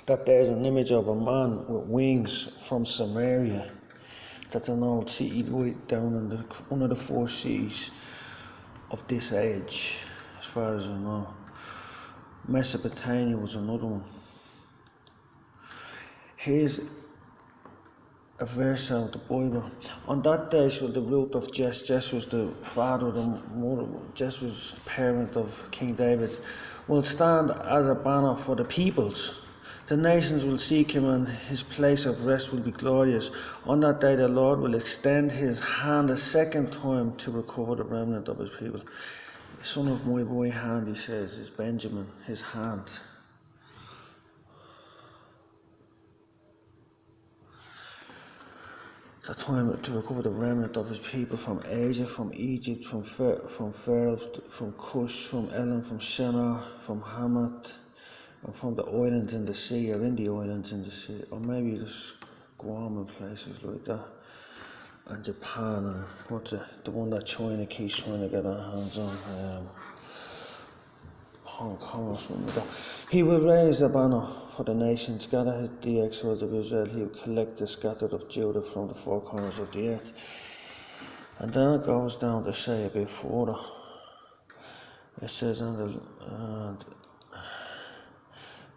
that there's an image of a man with wings from Samaria. That's an old city right down in one of the four cities of this age, as far as I know. Mesopotamia was another one. Here's a verse out of the Bible. On that day shall the root of Jess was the father of the mother, Jess was the parent of King David, will stand as a banner for the peoples. The nations will seek him, and his place of rest will be glorious. On that day the Lord will extend his hand a second time to recover the remnant of his people. The son of my right hand, he says, is Benjamin, his hand. The time to recover the remnant of his people from Asia, from Egypt, from Pharaoh, from Cush, from Elam, from Shinar, from Hamath, and from the islands in the sea, or in the islands in the sea, or maybe just Guam and places like that, and Japan, and what's the one that China keeps trying to get their hands on, Hong Kong or something like that. He will raise a banner for the nations, gather the exiles of Israel. He will collect the scattered of Judah from the four corners of the earth. And then it goes down to say a bit further. It says,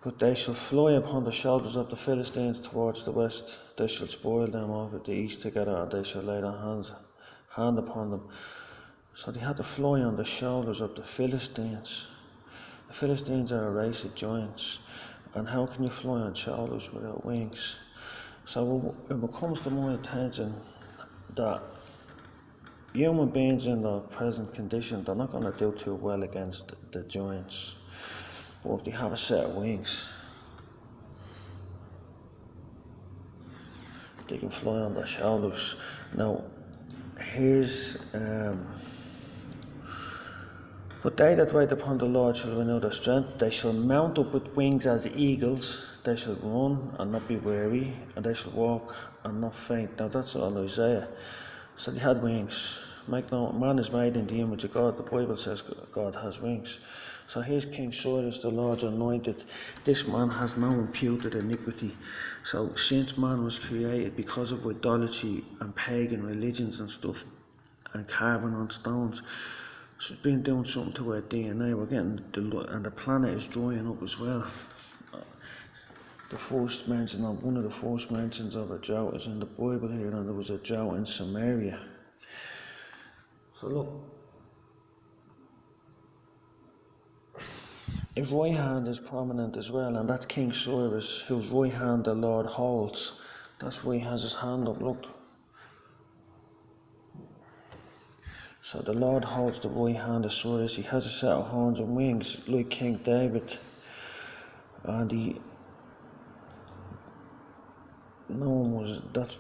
but they shall fly upon the shoulders of the Philistines towards the west. They shall spoil them over the east together, and they shall lay their hand upon them. So they had to fly on the shoulders of the Philistines. The Philistines are a race of giants, and how can you fly on shoulders without wings? So it comes to my attention that human beings in their present condition, they're not going to do too well against the giants. But if they have a set of wings, they can fly on their shoulders. Now, here's but they that wait upon the Lord shall renew their strength. They shall mount up with wings as eagles. They shall run and not be weary, and they shall walk and not faint. Now that's all Isaiah. So they had wings. Man is made in the image of God. The Bible says God has wings. So here's King Cyrus, the Lord's anointed. This man has no imputed iniquity. So since man was created, because of idolatry and pagan religions and stuff, and carving on stones, so it's been doing something to our DNA. We're getting and the planet is drying up as well. The first mention of one of the first mentions of a drought is in the Bible here, and there was a drought in Samaria. So look, his right hand is prominent as well, and that's King Cyrus, whose right hand the Lord holds. That's why he has his hand up. Look. So the Lord holds the right hand of Cyrus. He has a set of horns and wings like King David. And that's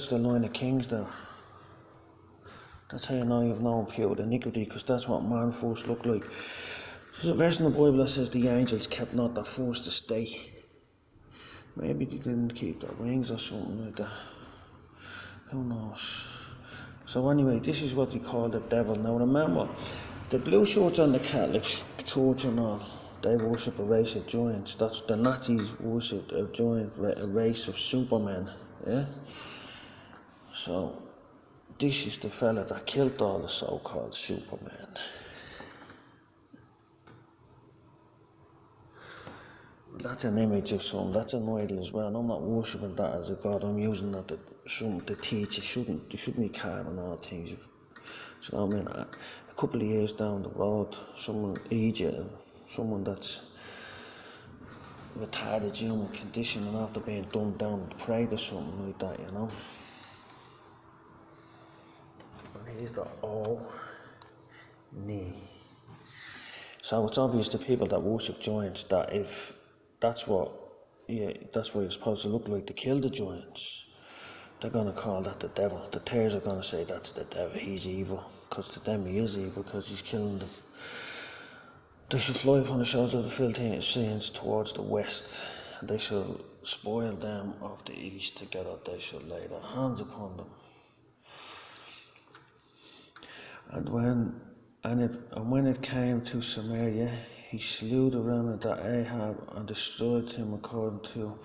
the line of kings there. That's how you know you've no imputed iniquity, because that's what man first looked like. There's a verse in the Bible that says the angels kept not their first estate. Maybe they didn't keep their wings or something like that. Who knows? So anyway, this is what we call the devil. Now remember, the blue shirts on the Catholic Church and all, they worship a race of giants. That's the Nazis worship a race of supermen. Yeah. So this is the fella that killed all the so-called supermen. That's an image of something. That's an idol as well. And I'm not worshipping that as a god. I'm using that to teach. You shouldn't be carving all things. So I mean, a couple of years down the road, someone that's retarded human condition and after being dumbed down and prayed or something like that, you know. And he's the knee. So it's obvious to people that worship giants that if that's what you're supposed to look like to kill the giants, they're going to call that the devil. The tares are going to say that's the devil, he's evil, because to them he is evil because he's killing them. They shall fly upon the shoulders of the Philistines towards the west, and they shall spoil them of the east together. They shall lay their hands upon them. And when it came to Samaria, he slew the remnant of Ahab and destroyed him according to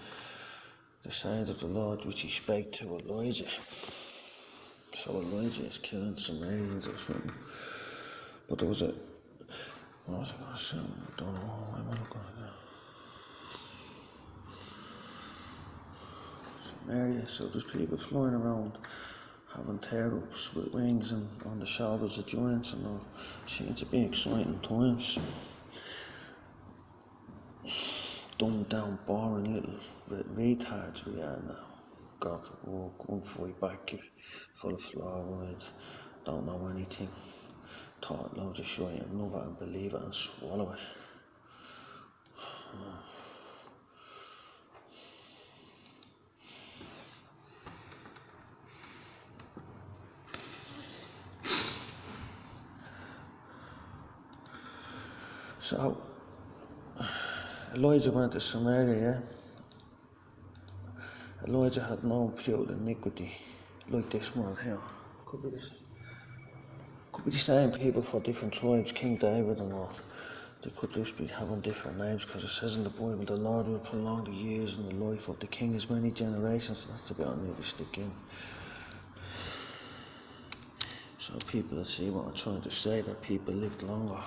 the signs of the Lord which he spake to Elijah. So Elijah is killing Samaritans or something. But there was a, what was I going to say? I don't know, what am I looking at now? Samaria, so there's people flying around having tear-ups with wings and on the shoulders of giants and all. Seems to be exciting times. Dumbed down, boring little retards we are now. Got to work, one fight back, full of fluoride, don't know anything. Taught loads of shit and love it and believe it and swallow it. So, Elijah went to Samaria. Elijah had no pure iniquity like this man here. Could be the same people for different tribes, King David and all. They could just be having different names because it says in the Bible the Lord will prolong the years and the life of the king as many generations. So that's the bit I need to stick in. So people will see what I'm trying to say, that people lived longer.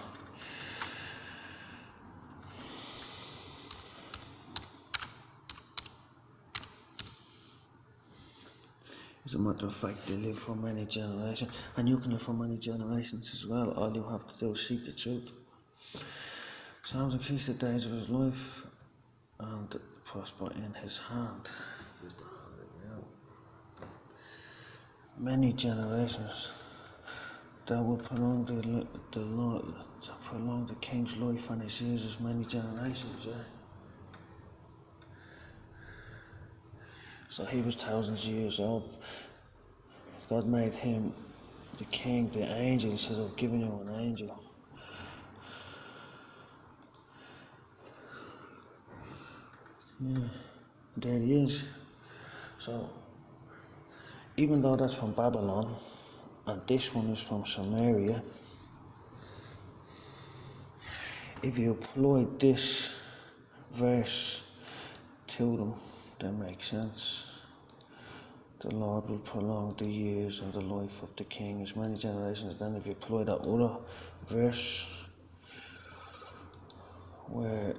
As a matter of fact, they live for many generations, and you can live for many generations as well. All you have to do is seek the truth. Psalms increased the days of his life, and prosper in his hand. Many generations. That will prolong the king's life and his years as many generations. Yeah. So he was thousands of years old. God made him the king, the angel. He says, I've given you an angel. Yeah, there he is. So, even though that's from Babylon, and this one is from Samaria, if you apply this verse to them, that makes sense. The Lord will prolong the years and the life of the king as many generations. Then if you apply that other verse where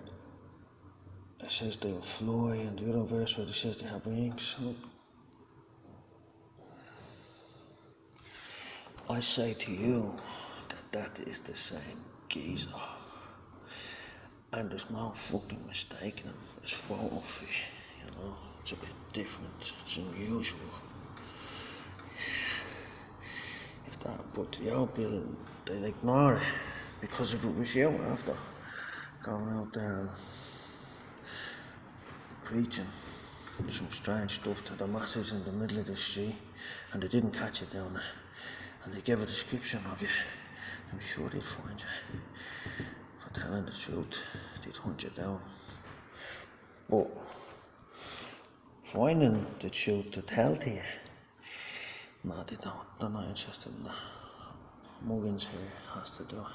it says they will fly, and the other verse where it says they have wings, look, I say to you that is the same geezer. And there's no fucking mistaking him. It's photography, you know. It's a bit different. It's unusual. If that put to your bill, they'll ignore it. Because if it was you after going out there and preaching some strange stuff to the masses in the middle of the street, and they didn't catch you down there, and they gave a description of you, I'm sure they'd find you. For telling the truth, they'd hunt you down. But finding the truth to tell to you, no, they don't. They're not interested in that. Muggins here has to do it.